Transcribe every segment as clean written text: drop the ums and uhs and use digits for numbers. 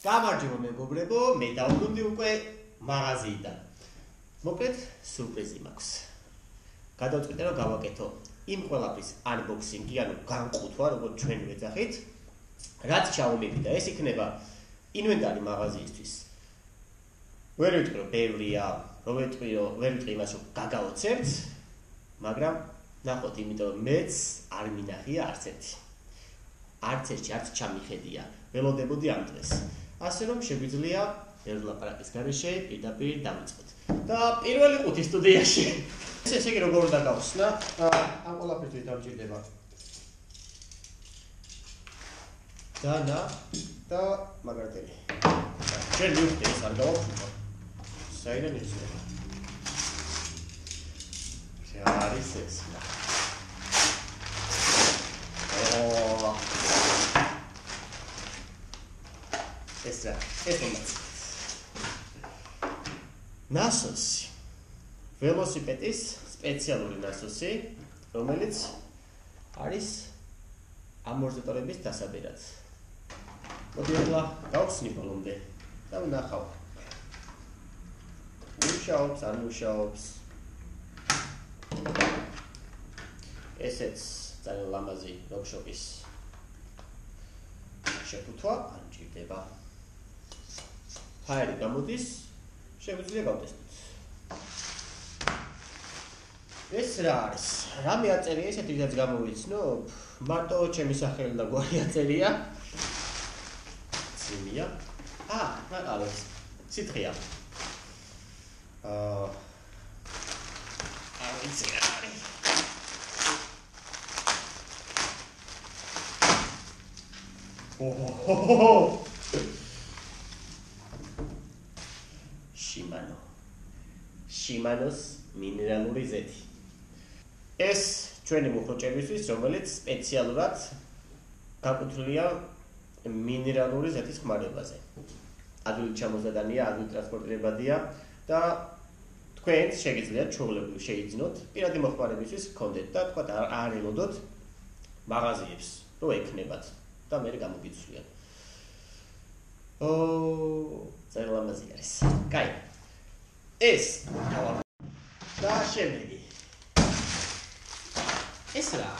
გამარჯობა მეგობრებო, მე დავბრუნდი უკვე მაღაზიიდან. მოკლედ, სურპრიზი მაქვს. გადავწყვიტე რომ გავაკეთო იმ ყველაფრის unboxing-ი, ანუ განყუთვა, როგორც ჩვენ ვეძახით, რაც ჩამომივიდა. ეს იქნება ინვენტარი მაღაზიისთვის. ვერ ვიტყვი რომ ბევრია, ვერ ვიტყვი იმას რომ გაგაოცებთ, მაგრამ ნახოთ, იმიტომ რომ მეც არ მინახია არც ერთი. არც ჩამიხედია. ველოდებოდი ამ დღეს. ასე რომ შეგვიძლია ერთ ლაპარაკის გარეშე პირდაპირ დავიწყოთ. და პირველი ყუთი სტუდიაში. ესე იგი როგორ დაგავხსნა? ამ ყველაფერს დავჭირდება. დანა და მაგარდელი. ჩვენ მივხვდი ეს არ გავაფრთხო. საიდან იცოდა? რა არის ეს? ეს მომაց. ნასოსი. ველოსიპედის სპეციალური ნასოსი, რომელიც არის ამორტიზატორების დასაბერად. მოდი ახლა გავხსნი ბოლომდე და ვნახავ. მუშაობს, არ მუშაობს. ესეც ძალიან ლამაზი როკშოპის შეფუთვა არ მჭირდება. ფაილი გამოდის, შეგვიძლია გავტესტოთ. ეს რა არის? რამე აწერია ესეთი რაც გამოვიცნობ? მარტო ჩემი სახელი და გვარი აწერია. ციმია. მაღალეს. სითხია. არ ვიცი რა არის. Shimano's მინერალური ზეთი. ეს ჩვენი მოხოჭებისთვის, რომელიც სპეციალურად გაკუთვნილია მინერალური ზეთის ხმარებაზე. ადვილი ჩამოსადანია, ადვილი ტრანსპორტირებადია და თქვენ შეგიძლიათ ჩვეულებრივ შეიძინოთ პირადი მოხმარებისთვის გქონდეთ და თქვა არ ელოდოთ მაღაზიებს, რო ეკნებათ და მე გამოგიცვლიან. ძალიან ლამაზი არის. კაი. ეს და შემდეგი. ეს რა?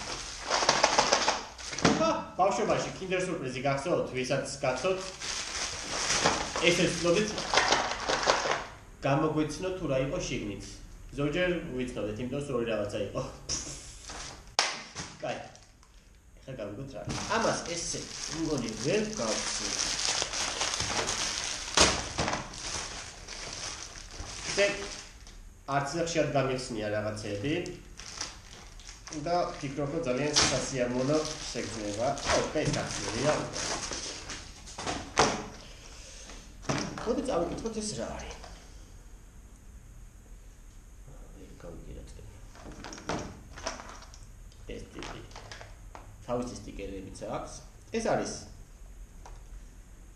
ბავშვობაში Kinder Surprise-ი გახსოვთ, ვისაც გახსოვთ? ესე ცნობით გამოგვეცნო თუ რა იყო შიგნით. ზოგჯერ ვიცნობთ, იმიტომ რომ ორი რაღაცა იყო. კაი. ეხლა გავიგოთ რა. ამას ესე მგონი ვერ გავხსნით. არც ხშირად გამიხსნია რაღაცები და ფიქრობ რომ ძალიან სასიამოვნო შეგრძნება. ეს გახსნილია. მოდი წავიკითხოთ ეს რა არის. ეს ტიპი თავისი სტიკერებიც აქვს. ეს არის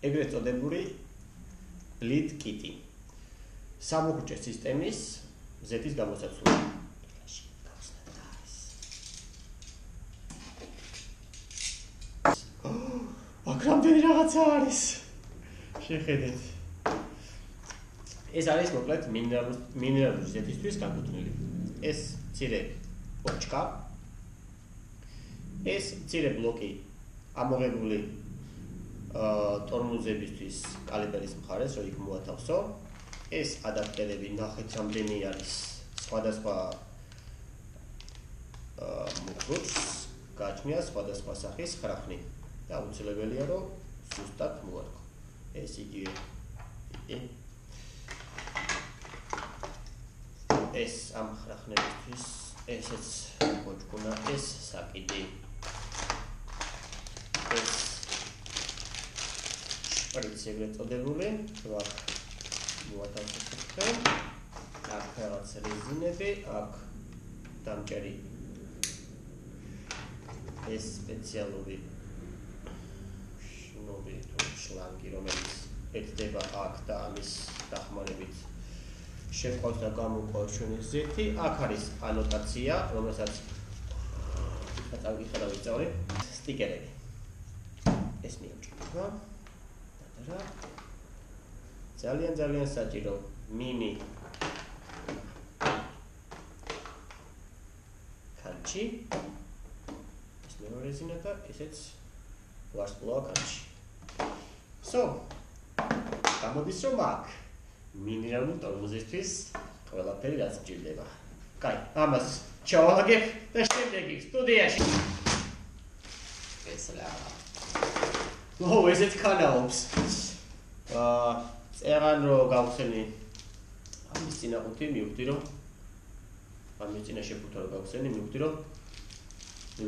ეგრეთ წოდებული bleed kit-ი. სამუხუჭე სისტემის ზეთის გამოსაცვლელი. აკრამდენი რაღაცა არის. შეხედეთ. ეს არის მოკლედ მინერალური ზეთისთვის გაკუთვნილი. ეს მცირე ბოჭკა. ეს მცირე ბლოკი ამოღებული ტორმუზებისთვის კალიბრის მხარეს, რომ იქ მოათავსო. ეს ადაპტერები ნახეთ რამდენი არის სხვადასხვა მუხლებს გააჩნია სხვადასხვა სახის ხრახნი და აუცილებელია რომ ზუსტად მოარგო. ეს იგივე ეს ამ ხრახნებისთვის ესეც მოჭკუნა ეს საკიდი ეს შპრიცი ეგრეთ წოდებული რა მოათავსეთ. აქ რაღაც რეზინები, აქ დამჭერი ეს სპეციალური შნობი თუ შლანგი, რომელიც ეთდება აქ და ამის დახმარებით შეყვავს და გამოყვავს ჩვენი ზეთი. აქ არის ანოტაცია, რომელსაც წავიკითხა და ვიწავლე. სტიკერები. ეს მიამჭირდება. რა ძალიან საჭირო მინი კანჩი ეს მეორე ზინა და ესეც ვარსკვლავა კანჩი გამოდის რომ აქ მინერალური ტორმოზისთვის ყველაფერი რაც გჭირდება. კაი, ამას ჩავალაგებ და შემდეგი სტუდიაში. ეს რა. ესეთ ქანაობს. წერან რო გავხსენი ამის წინა ყუთი მივხვდი რომ ამის წინა შეფუთო რო გავხსენი მივხვდი რომ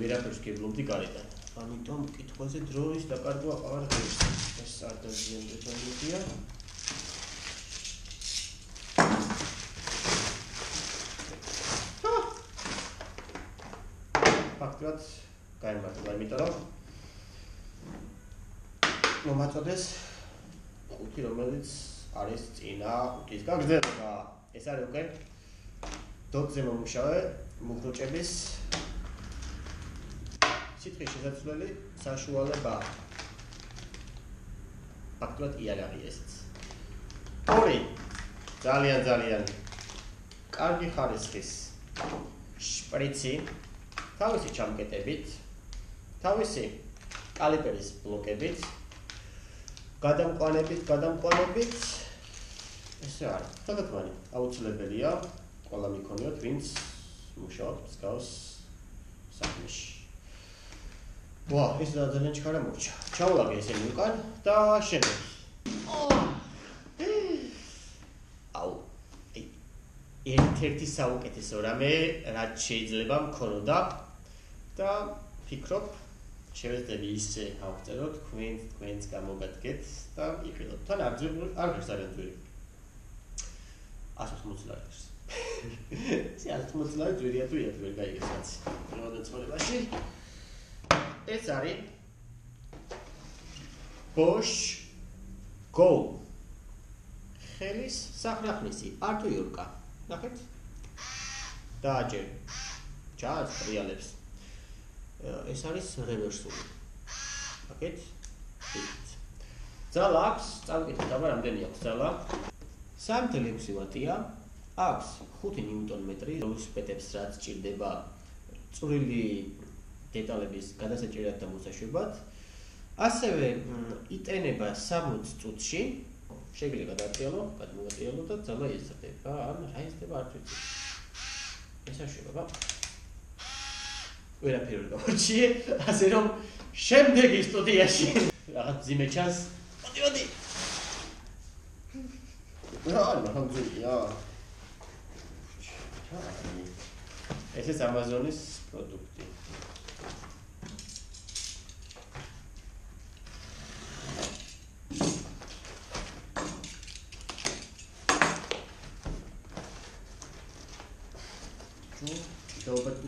ვერაფერს გევლობდი გარედან. ამიტომ კითხვაზე დროის დაკარგვა აღარ ღირს. ეს არ დაზიანდება. ფაქტობრივად გაიმართლა, იმიტომ რომ მომაწოდეს ყუთი, რომელიც არის წინა ყუთის გაგრძელება. ეს არის უკვე დოკზე მომუშავე მუხრუჭების სითხის შესაძლებელი საშუალება. ფაქტობრივად იარაღი ესეც. ორი ძალიან კარგი ხარისხის შპრიცი თავისი ჩამკეტებით, თავისი კალიპერის ბლოკებით, გადამყვანებით, ესე არის. თანდათან აუცილებელია ყველა მიქონიოთ, ვინც მუშაობს მსგავს საქმეში. ეს ძალიან ჩქარა მორჩა. ჩავალაგე ესენი უკან და შემდეგ. ერთ-ერთი საუკეთესო რამე, რაც შეიძლება მქონოდა და ფიქრობ, შევეძლებდი ისე ავწეროთ, თქვენს გამოგადგეთ და იყიდოთ. თან არ ღირს არიან ძვირი. 180 ლარი. ესე 180 ლარი ძვირია თუ იათ ვერ გაიგეს რაც. პირველად ცხოვრებაში ეს არის Bosch Go. ხელის სახრახლისი, არტო იურკა. ნახეთ? დააჯერ. ჩას რეალებს. ეს არის რევერსული. ნახეთ? ძალა აქვს, წავიკითხეთ, აბა რამდენი აქვს ძალა? 3.6 ვატია. აქვს 5 ნიუტონ-მეტრი, როლსპეტებს რაც ჭირდება წვრილი დეტალების გადასაჭერად და მოსაშვებად. ასევე იტენება 60 წუთში. შეიძლება გადმოვატრიალო და ძალა იზრდება. ან რა იზრდება არ ვიცი. ესაშუალება. ვერაფერი ვერ გავარჩიე, ასე რომ შემდეგი სტუდიაში რაღაც ძიმე ჩანს. მოდი. ნახამძია. ესეც Amazon-ის პროდუქტი.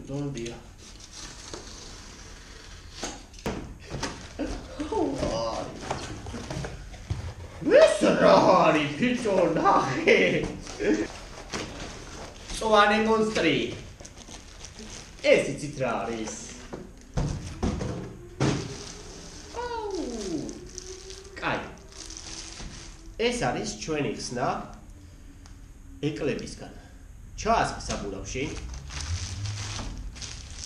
Don't be. Rari, pitonare. Soane monstri. Esi citraris. Kai. ეს არის ჩვენი ხსნა ეკლებისგან. ჩაასხი საბურავში.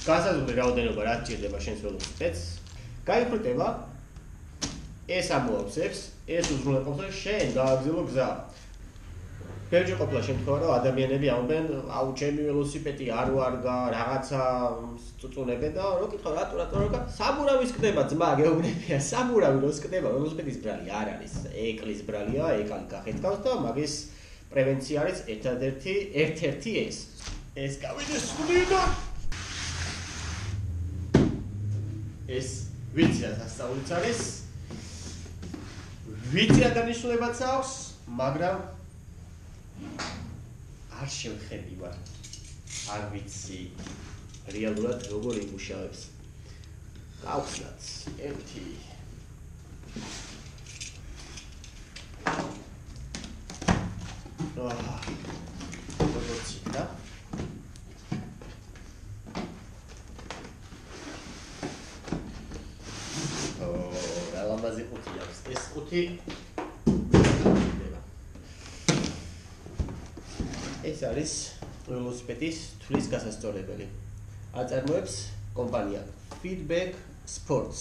გასაზრდელი რაოდენობა რაც ჭირდება შენს ველოსიპედს. გაიფრუტება. ეს ამოავსებს, ეს უზრუნველყოფს და შენ გააგზავნო გზა. ბევრი ყოფილა შემთხვევა, რომ ადამიანები ამბენ, აუ ჩემი ველოსიპედი არ ვარგა, რაღაცა წუწუნებენ და რო კითხავ რატო საბურავის კდება ძმა, გეუბნებია, საბურავი როს კდება, ველოსიპედის ბრალი არ არის, ეკლის ბრალია, ეკალი გახეთქავს და მაგის პრევენცია არის ერთ-ერთი ეს. ეს გავიდეს სულიდან. ეს ვიცი რა სასწაულიც არის. ვიცი რა დანიშნულებაც აქვს, მაგრამ არ შევხედი ვარ. არ ვიცი რეალურად როგორ იმუშავებს. გავხსნათ ერთი როგორც იქნა ამაზე 5 აქვს. ეს 5 ეს არის ველოსიპედის თვლის გასასწორებელი. აწარმოებს კომპანია Feedback Sports.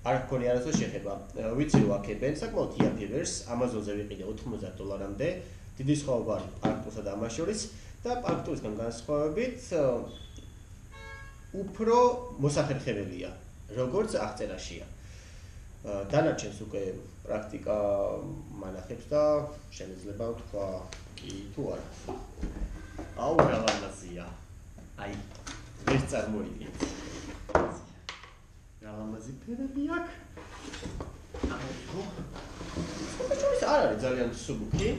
არ გქონია არასდროს შეხება. ვიცი რომ აქებენ საკმაოდ იაფი ვერს, Amazon-ზე ვიყიდე $90-მდე. დიდი სხვაობა არის პარკტურსა და ამას შორის და პარკტურისგან განსხვავებით უფრო მოსახერხებელია, როგორც აღწერაშია. დანარჩენს უკვე პრაქტიკა მანახებს და შეიძლება ვთქვა კი თუ არა. აუ რა ლამაზია. აი, ვერ წარმოიდგენთ. რა ლამაზი ფერები აქვს. აუ. ეს არ არის ძალიან მსუბუქი.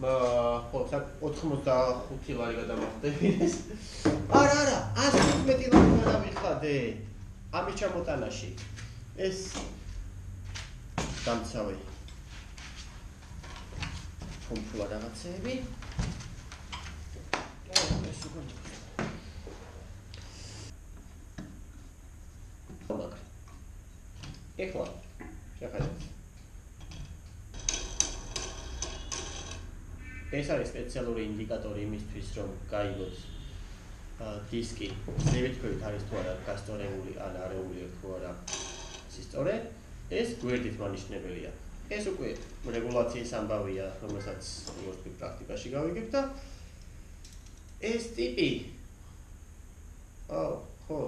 ხო, 85 ლარი გადამახდების. არა, 115 ლარი გადამიხადე. ამის ჩამოტანაში. ეს დამცავი. ფუმფულა რაღაცები. ეს უკვე ეხლა შეხედეთ. ეს არის სპეციალური ინდიკატორი იმისთვის, რომ გაიგოთ დისკი ზევითქვევით არის თუ არა გასწორებული ან არეული თუ არა სისწორე. ეს გვერდით მანიშნებელია. ეს უკვე რეგულაციის ამბავია, რომელსაც როგორც პრაქტიკაში გავიგებ და ეს ტიპი ხო,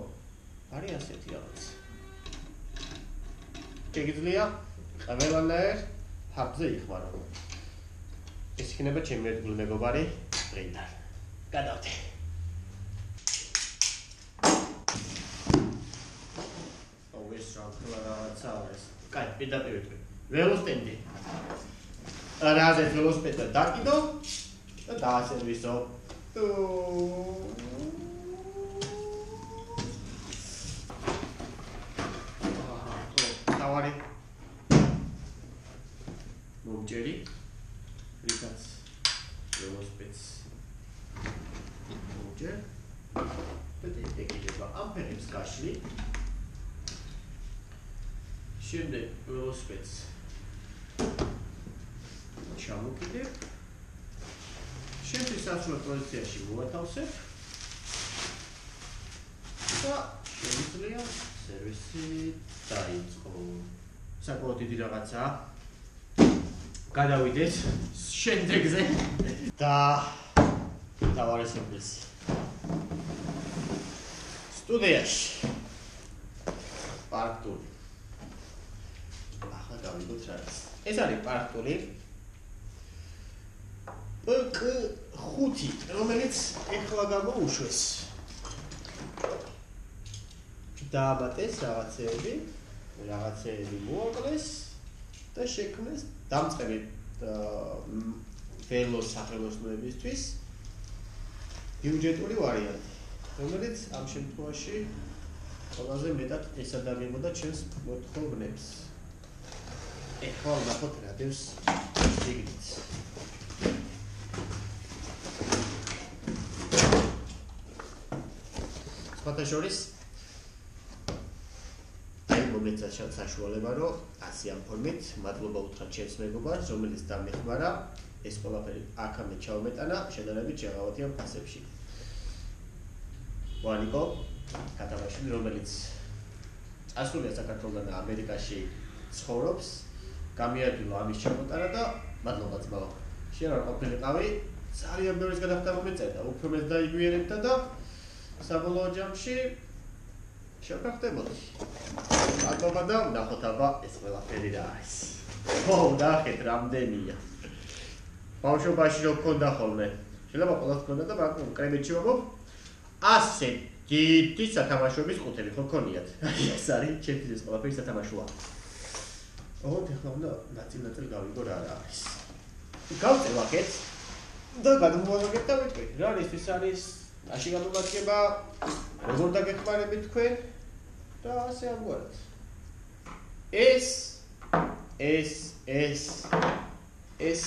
არის ასეთი რაღაც. შეგიძლია ყველანაირ ჰაბზე იხმარო. ეს იქნება ჩემი ერთგული მეგობარი პრინტერ. გადავდე. ეს რაღაცა არის. კაი, პირდაპირ ვიტყვი. ველოსტენდი. რაზეც ველოსიპედს დაკიდო და დაასერვისო. თავარი მომჭერი რითაც ველოსიპედს მომჭერ და ეკიდება ამ ფერებს გაშლი. შემდეგ ველოსიპედს ჩამოკიდებ. შემდგომ საშუალო პოზიციაში მოვათავსებ და შემიძლია სერვისი დაიწყო. საკმაოდ დიდი რაღაცაა. გადავიდეთ შემდეგზე და თავარი სურპრიზი. სტუდიაში პარკტური. ახლა გავიგოთ რა არის. ეს არის პარკტური. P5, რომელიც ეხლა გამოუშვეს. დააბატეს რაღაცეები მოაკლეს და შექმნეს დამწყები ველოს სახელოსნოებისთვის ბიუჯეტური ვარიანტი, რომელიც ამ შემთხვევაში ყველაზე მეტად ესადაგებოდა ჩემს მოთხოვნებს. ეხლა ვნახოთ რა დევს შიგნით. სხვათა შორის მომეცათ საშუალება, რომ ასე ამ ფორმით მადლობა უთხრა ჩემს მეგობარს, რომელიც დამეხმარა ეს ყველაფერი აქამდე ჩავმეტანა, შედარებით შეღავათია ფასებში. ვანიკო კატავაშვილი, რომელიც წასულია საქართველოსგან და ამერიკაში ცხოვრობს, გამიადვილა ამის ჩამოტანა და მადლობა ძმაო. შენ არ ყოფილიყავი, ძალიან ბევრის გადახდა მომეწერდა, უფრო მეტ დაიგვიერებდა და საბოლოო ჯამში შევკახდებოდი. მადლობა და ვნახოთ აბა ეს ყველაფერი რა არის. ხო, ნახეთ რამდენია. ბავშვობაში რო გქონდა ხოლმე. შეიძლება ყველას გქონდა და მაგრამ კრებეთში ვამბობ. ასე დიდი სათამაშოების ყუთები ხო გქონიათ. ეს არის ჩემთვის ეს ყველაფერი სათამაშოა. ოღონდ ეხლა უნდა ნაწილ-ნაწილ გავიგო რა არის. გავწევ აქეთ და გადმოვაგებ და ვიტყვი. რა ის არის აში გამომადგება, როგორ დაგეხმარებით თქვენ და ასე ამგვარად. ეს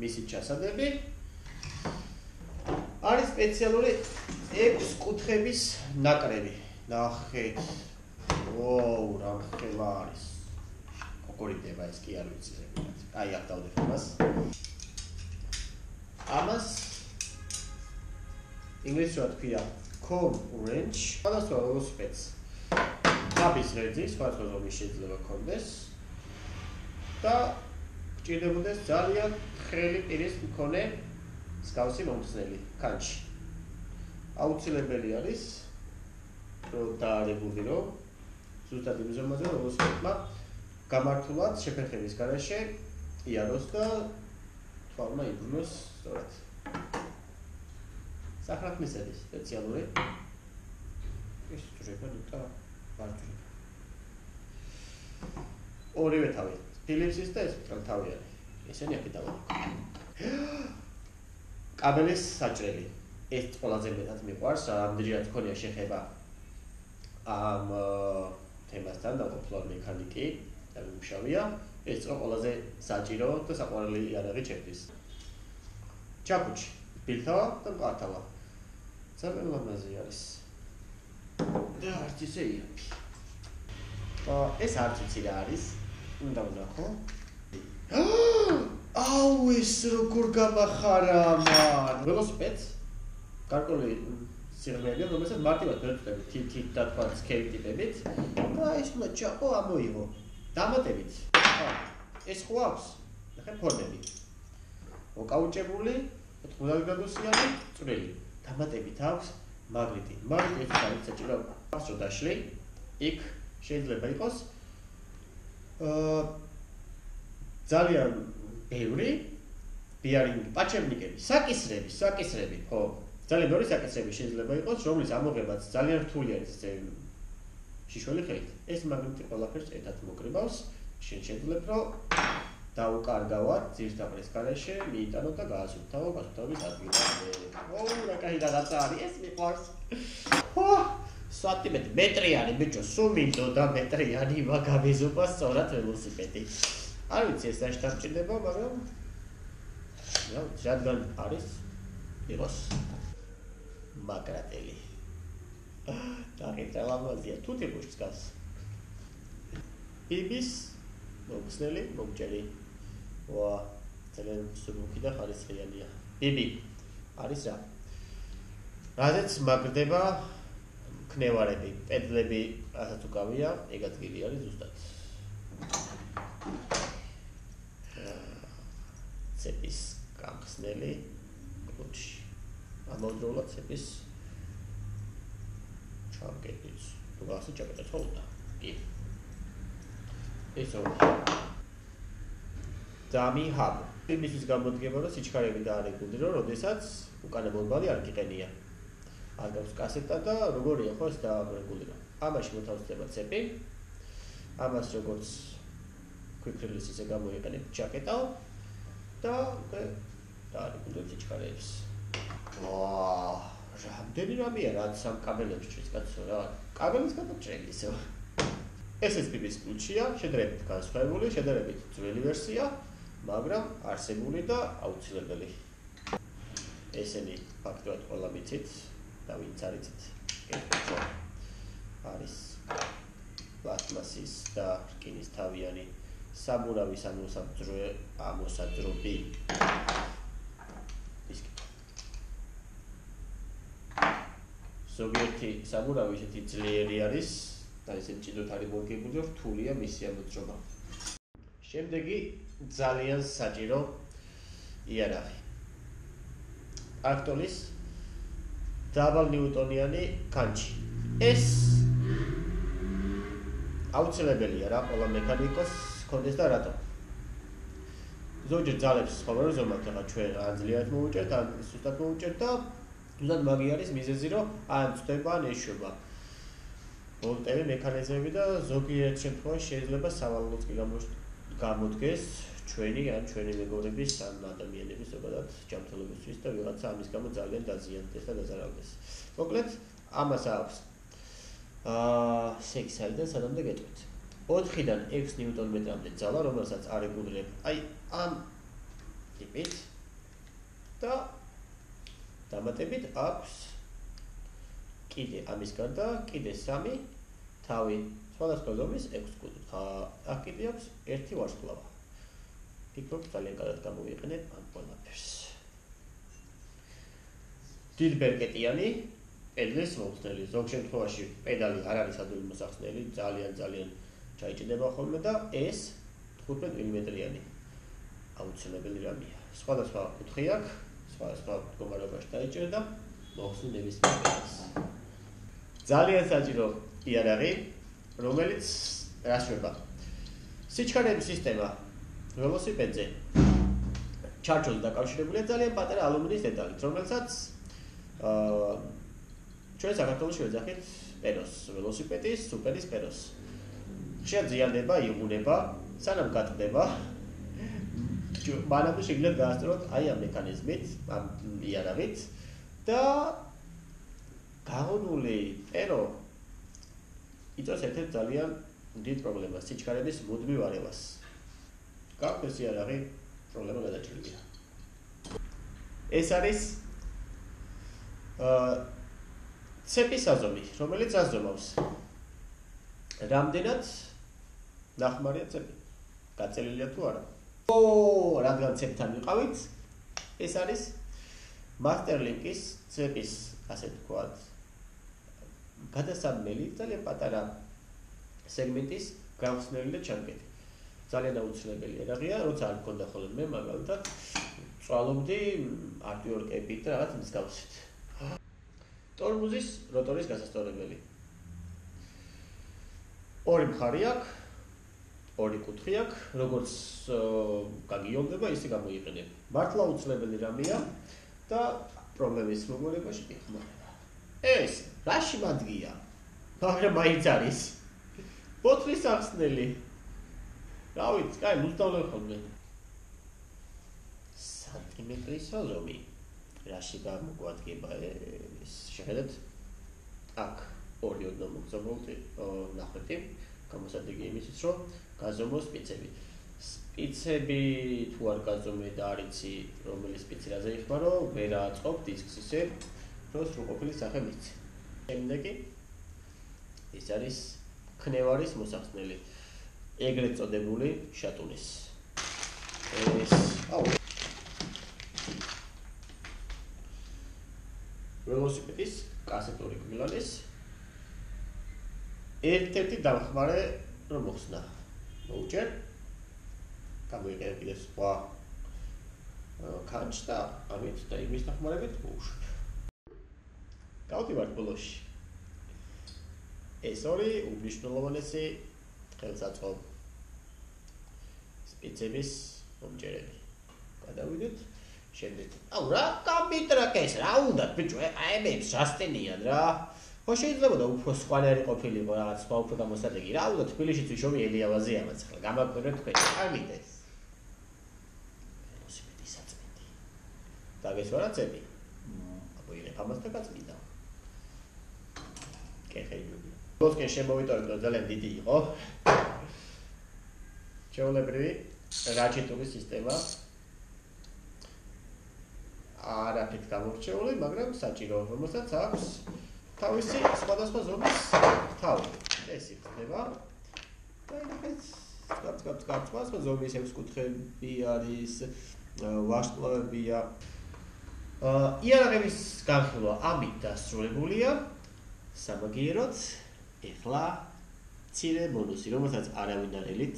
მისი ჩასადები არის სპეციალური 6 კუთხების ნაკრები. ნახეთ. ოუ, რა ხელა არის. გორიდება ეს კი არ ვიცი ზეგანაც. აი აქ დავდებ ამას. ამას ინგლისურად ქვია comb wrench. სხვადასხვა ველოსიპედს დაბის ღერძი სხვადასხვა ზომის შეიძლება ჰქონდეს და გჭირდებოდეს ძალიან ხრელი პირის მქონე მსგავსი მომხსნელი კანჩი. აუცილებელი არის რომ დაარეგულირო ზუსტად იმ ზომაზე რომ ველოსიპედმა გამართულად შეფერხების გარეშე იაროს და თვალმა იბრუნოს სწორად. საფრთხმისების სპეციალური ეს ჯერება ნუტა ვარჯიშია. ორივე თავი, ფილიპსის და ეს თავიანი. ესენი აქ დავაკავე. კაბელის საჭრელი. ეს ყველაზე მეტად მიყვარს, ამდენად მქონია შეხება ამ თემასთან დაყოფილ მექანიკი და მიმშავია. ეს ყველაზე საჭირო და საყვარელი იარაღი ჩემთვის. ჩაკუჩი, ბილთავა და მყართავა. ძალიან ლამაზი არის. და არც ისე იაფი. ეს არც იცი რა არის. უნდა ვნახო. აუ ეს როგორ გამახარა მან. ველოსიპედს გარკვეული სიღრმეებია, რომელსაც მარტივად ვერტები თითით და თქვა სკეილ ტიპებით. და ის უნდა ჩაყო ამოიღო. დამატებით. ეს ხო აქვს? ნახე ფორმები. მოკაუჭებული, 90 გრადუსიანი, წვრილი. დამატებით აქვს მაგნიტი. მაგნიტი ეს არის საჭირო. ახლა დაშლი. იქ შეიძლება იყოს ძალიან ბევრი ბიარინგი, პაჩერნიკები, საკისრები, ხო. ძალიან ბევრი საკისრები შეიძლება იყოს, რომლის ამოღებაც ძალიან რთული არის ესე შიშველი ხელით. ეს მაგნიტი ყველაფერს ერთად მოკრიბავს. შენ შეძლებ რომ დაუკარგავად ძირთაბრის გარეშე მიიტანო და გაასუფთავო გასუფთავების ადგილამდე. ოუ, რა კაი რაღაცა არის ეს მიყვარს. ხო, სანტიმეტრი, მეტრიანი ბიჭო, სულ მინდოდა მეტრიანი მაგავიზობა სწორად ველოსიპედი. არ ვიცი ეს რა შეთამჭირდება, მაგრამ რადგან არის იყოს მაგრატელი. და ლამაზია, თუთი გუშts გას. ბიბის მომხსნელი, მომჭერი. ვა, ძალიან სულუქი და ხარისხიანია. ბიბი არის რა? რადგან მაგრდება ქნევარები, პედლები, რასაც უკავია, ეგაც გილი არის ზუსტად. ცეპის გამხსნელი კლუჩი. ამავდროულად ცეპის ჩამკეტიც. თუ გასა ჩაკეტეთ ხო უნდა? კი. ესო. დამი ჰაბ. იმისთვის გამოდგება რომ სიჩქარეები დაარეგულირო, როდესაც უკანა მომბალი არ გიყენია. არ გაქვს კასეტა და როგორია ხო ეს დაარეგულირო. ამაში მოთავსდება ცეპი. ამას როგორც quick release ისე გამოიყენებ ჩაკეტავ და დაარეგულირებ სიჩქარეებს. ვაა, რამდენი რამეა რაც ამ კაბელებში ჭრის კაცო რა. კაბელის გადაჭრილი ისე. ეს ბიბის კლუჩია, შედარებით განსხვავებული, შედარებით ძველი ვერსია, მაგრამ არსებული და აუცილებელი. ესენი ფაქტობრივად ყველა ვიცით და ვინც არ იცით. არის პლასტმასის და რკინის თავიანი საბურავის ამოსაძრობი. ზოგიერთი საბურავი ისეთი ძლიერი არის და ისეთი ჭიდროდ არის მორგებული, რომ რთულია მისი ამოძრობა. შემდეგი ძალიან საჭირო იარაღი. აქტოლის დაბალნიუტონიანი კანჩი. ეს აუცილებელია რა ყველა მექანიკოს ჰქონდეს და რატო? ზოგჯერ ძალებს ხომ ზომად ახლა ჩვენ ან ძლიერად მოვუჭერთ, ან სუსტად მოვუჭერთ და თუნდაც მაგი არის მიზეზი, რომ ან წდება, ან ეშვება. ვოლტები, მექანიზმები და ზოგიერთ შემთხვევაში შეიძლება სავალალოც კი გამოდგეს ჩვენი ან ჩვენი მეგობრების ან ადამიანების ზოგადად ჯანმრთელობისთვის და ვიღაცა ამის გამო ძალიან დაზიანდეს და დაზარალდეს. მოკლედ, ამას აქვს საიდან სადამდე გეტყვით. 4-დან 6 ნიუტონ-მეტრამდე ძალა, რომელსაც არეგულირებ აი ამ ტიპით და დამატებით აქვს კიდე ამის გარდა კიდე 3 თავი სხვადასხვა ზომის 6 კუთხა. აქ კიდე აქვს ერთი ვარსკვლავა. ფიქრობ ძალიან კარგად გამოვიყენებ ამ ყველაფერს. დიდბერკეტიანი პედლის მოხსნელი. ზოგ შემთხვევაში პედალი არ არის ადვილი მოსახსნელი, ძალიან ჩაიჭდება ხოლმე და ეს 15 მმ-იანი აუცილებელი რამეა. სხვადასხვა კუთხე აქვს, სხვადასხვა მდგომარეობაში დაიჭერდა მოხსნი ნებისმიერ პედალს. ძალიან საჭირო იარაღი, რომელიც რასვება. სიჩქარეების სისტემა ველოსიპედზე ჩარჯოს დაკავშირებულია ძალიან პატარა ალუმინის დეტალით, რომელსაც ჩვენ საქართველოში ვეძახით პეროს, ველოსიპედის სუპერის პეროს. შეძიანდება, იღუნება, სანამ გატყდება. მანამდე შეგიძლიათ გაასწოროთ აი ამ მექანიზმით, ამ იარაღით და გაღუნული პერო იწვევს ერთ-ერთ ძალიან დიდ პრობლემას, სიჩქარების მუდმივ არევას. გაქვთ ეს იარაღი, პრობლემა გადაჭრილია. ეს არის ცეპის საზომი, რომელიც აზომავს. რამდენად ნახმარია ცეპი? გაწელილია თუ არა? რადგან ცეპთან ვიყავით, ეს არის მასტერლინკის ცეპის, ასე ვთქვათ, გადასაბმელი, ძალიან პატარა სეგმენტის გამხსნელი და ჩანკეთი. ძალიან აუცილებელი იარაღია, როცა არ მქონდა ხოლმე მე მაგალითად წვალობდი არტიორკებით და რაღაც მსგავსით. ტორმუზის როტორის გასასწორებელი. ორი მხარი აქვს, ორი კუთხე აქვს, როგორც გაგიოლდება, ისე გამოიყენებ. მართლა აუცილებელი რამეა და პრობლემის მოგონებაში იხმარება. ეს რაში მადგია? მაგრამ მაინც არის. ბოთლის ახსნელი. რა ვიცი, კაი, მუსტავლე ხოლმე. სანტიმეტრის საზომი. რაში გამოგვადგება ეს? შეხედეთ. აქ ორი ოდნავ მოგზაურდი, ნახვეთი, გამოსადეგი იმისთვის, რომ გაზომოს სპიცები. სპიცები თუ არ გაზომე და არ იცი, რომელი სპიცი რაზე იხმარო, ვერ აწყობ დისკს ისე, რომ სრულყოფილი სახე მიცი. შემდეგი ეს არის ქნევარის მოსახსნელი, ეგრეთ წოდებული შატუნის. ველოსიპედის კასეტური კბილანის ერთ-ერთი დამხმარე რომ მოხსნა. მოუჭერ. გამოიყენებ კიდე სხვა კანჭს და ამით და იმის დახმარებით მოუშვებ. გავდივართ ბოლოში. ეს ორი უმნიშვნელოვანესი ხელსაწყო სპიცების მომჭერები. გადავიდეთ შემდეგ. რა კომპიუტერაკეს რა უნდა ბიჭო, აემებს რასტენიან რა. ხო შეიძლება და უფრო სხვანაირი ყოფილიყო რაღაც სხვა უფრო გამოსადეგი. რა უნდა თბილისშიც ვიშოვი ელიავაზე ამაც ახლა გამაკვირვეთ თქვენ. წავიდეს. ველოსიპედის საწმენდი. დაგესვარა წები. აბოიღებ ამას და გაწმინდა. კეხეიჯობი. ბოსკენ შემოვიტოვებ და ძალიან დიდი იყო. ჩვეულებრივი რაჭეტური სისტემა. არაფრით გამორჩეული, მაგრამ საჭირო, რომელსაც აქვს თავისი სხვადასხვა ზომის თავი. ეს იხდება. და ინახეთ, სხვადასხვა ზომის 6 კუთხეები არის, ვარსკვლავებია. იარაღების განხილვა ამით დასრულებულია. სამაგიეროდ, ეხლა მცირე ბონუსი, რომელსაც არავინ არ ელით.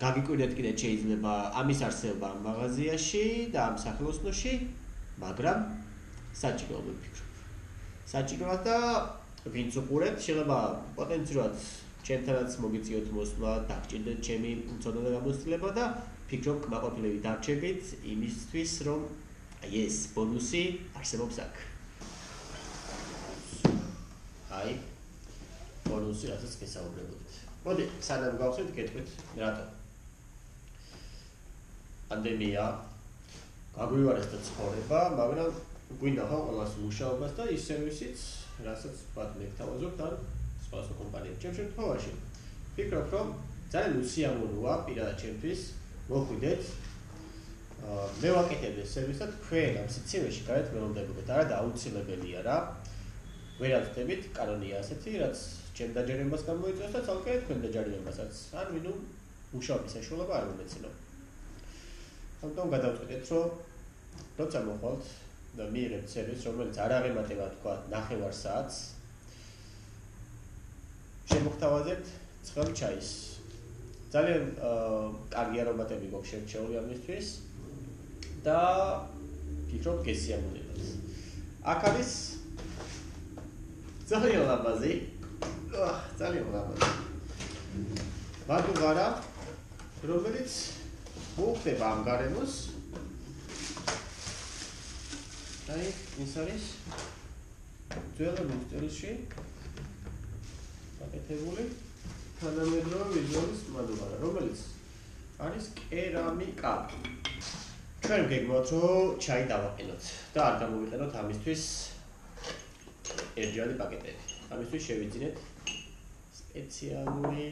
გაგიკვირდეთ კიდე შეიძლება ამის არსებობა მაღაზიაში და ამ სახელოსნოში, მაგრამ საჭიროა ვფიქრობ. საჭიროა და ვინც უყურებთ, შეიძლება პოტენციურად ჩემთანაც მოგიწიოთ მოსვლა, დაგჭირდეთ ჩემი ცოდნა და გამოცდილება და ვფიქრობ კმაყოფილებით დარჩებით იმისთვის, რომ აი ეს ბონუსი არსებობს აქ. აი ბონუსი რასაც გესაუბრებოდით. მოდი, სანამ გავხსნით, გეტყვით, რატო? პანდემია გაგვივარეს და ცხოვრება, მაგრამ გვინდა ხო ყველას მუშაობას და ის სერვისიც, რასაც ვთქვათ, მეგთავაზობთ ან სხვა კომპანიებს. ჩემ შემთხვევაში ვფიქრობ, რომ ძალიან უსიამოვნოა პირადად ჩემთვის მოხვიდეთ. მე ვაკეთებ ეს სერვისი და თქვენ ამ სიცივეში გარეთ ველოდებოდეთ. არა და აუცილებელია რა. ვერ აწდებით, კანონია ასეთი, რაც ჩემ დაჯერებას გამოიწვევს და ცალკე თქვენ დაჯერებასაც. ან ვინუ მუშაობის საშუალება არ მომეცნო. ამიტომ გადავწყვეტეთ, რომ როცა მოხვალთ და მიიღებთ სერვისს, რომელიც არ აღემატება თქვა 9 საათს, შემოგთავაზებთ ცხელ ჩაის. ძალიან კარგი არომატები გვაქვს შერჩეული ამისთვის და ფიქრობ გესიამოვნებათ. აქ არის ძალიან ლამაზი. ძალიან ლამაზი. ვადუღარა, რომელიც მოხდება ამ გარემოს. აი, ის არის ძველი სტილში გაკეთებული თანამედროვე ვიზუალის მადუღარა, რომელიც არის კერამიკა. ჩვენ გეგმავთ, რომ ჩაი დავაყენოთ და არ გამოვიყენოთ ამისთვის ერთჯერადი პაკეტები. ამისთვის შევიძინეთ სპეციალური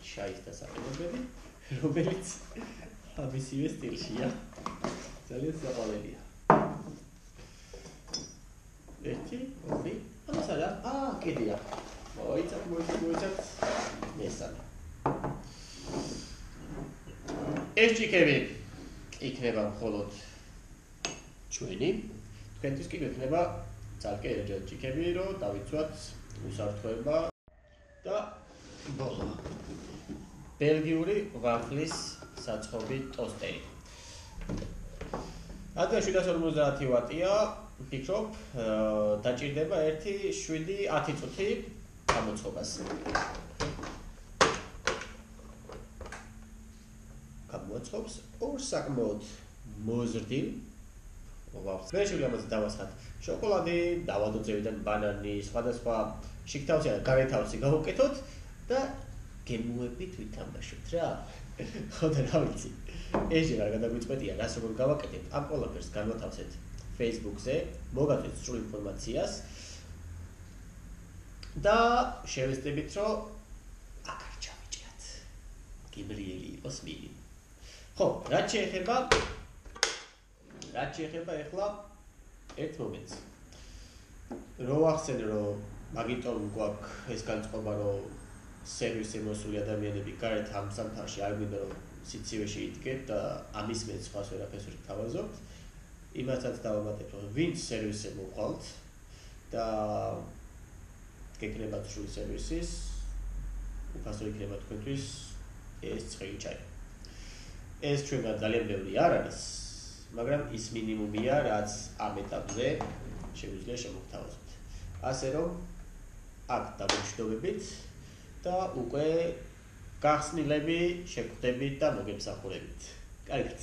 ჩაის დასაყენებელი, რომელიც ამისივე სტილშია. ძალიან საყვარელია. ერთი, ორი, ამას არა, კიდია. მოიცავთ. მესამე. ეს ჭიქები იქნება მხოლოდ ჩვენი. თქვენთვის კი გვექნება ცალკე ერთჯერ ჭიქები, რომ დავიცვათ უსაფრთხოება და ბოლო. ბელგიური ვაფლის საცხობი ტოსტერი. რადგან 750 ვატია, ვფიქრობ, დაჭირდება 7-10 წუთი გამოცხობას. გამოცხობს ორ საკმაოდ მოზრდილ ვაფლს. მე შეგვიძლია ამაზე დავასხათ შოკოლადი, დავადოწევიდან ბანანი, სხვადასხვა შიგთავსი ან გარეთავსი გავუკეთოთ და გემუებით ვითამაშოთ რა. ხოდა რა ვიცი. ესჯერ არ გადაგვიწყვეტია რას როგორ გავაკეთებთ. ამ ყველაფერს განვათავსეთ Facebook-ზე, მოგაწვეთ სრულ ინფორმაციას და შევეცდებით, რომ აქ არ ჩავიჭრათ. გემრიელი იყოს მინიმუმ. ხო, რაც შეეხება ახლა ერთ მომენტს. რო ვახსენე, რომ მაგიტომ გვაქვს ეს განწყობა, რომ სერვისზე მოსული ადამიანები გარეთ ამ სამთავში არ გვინდა რომ სიცივეში იდგეთ და ამის მეც სხვას ვერაფერს ვერ გთავაზობთ. იმასაც დავამატებ, რომ ვინც სერვისზე მოყავთ და გეკნებათ სრული სერვისის, უფასო იქნება თქვენთვის ეს ცხელი ჩაი. ეს ჩვენგან ძალიან ბევრი არ არის, მაგრამ ის მინიმუმია, რაც ამ ეტაპზე შეგვიძლია შემოგთავაზოთ. ასე რომ აქ დაგვიმშვიდობებით და უკვე გახსნილები შეგხვდებით და მოგემსახურებით. კარგად.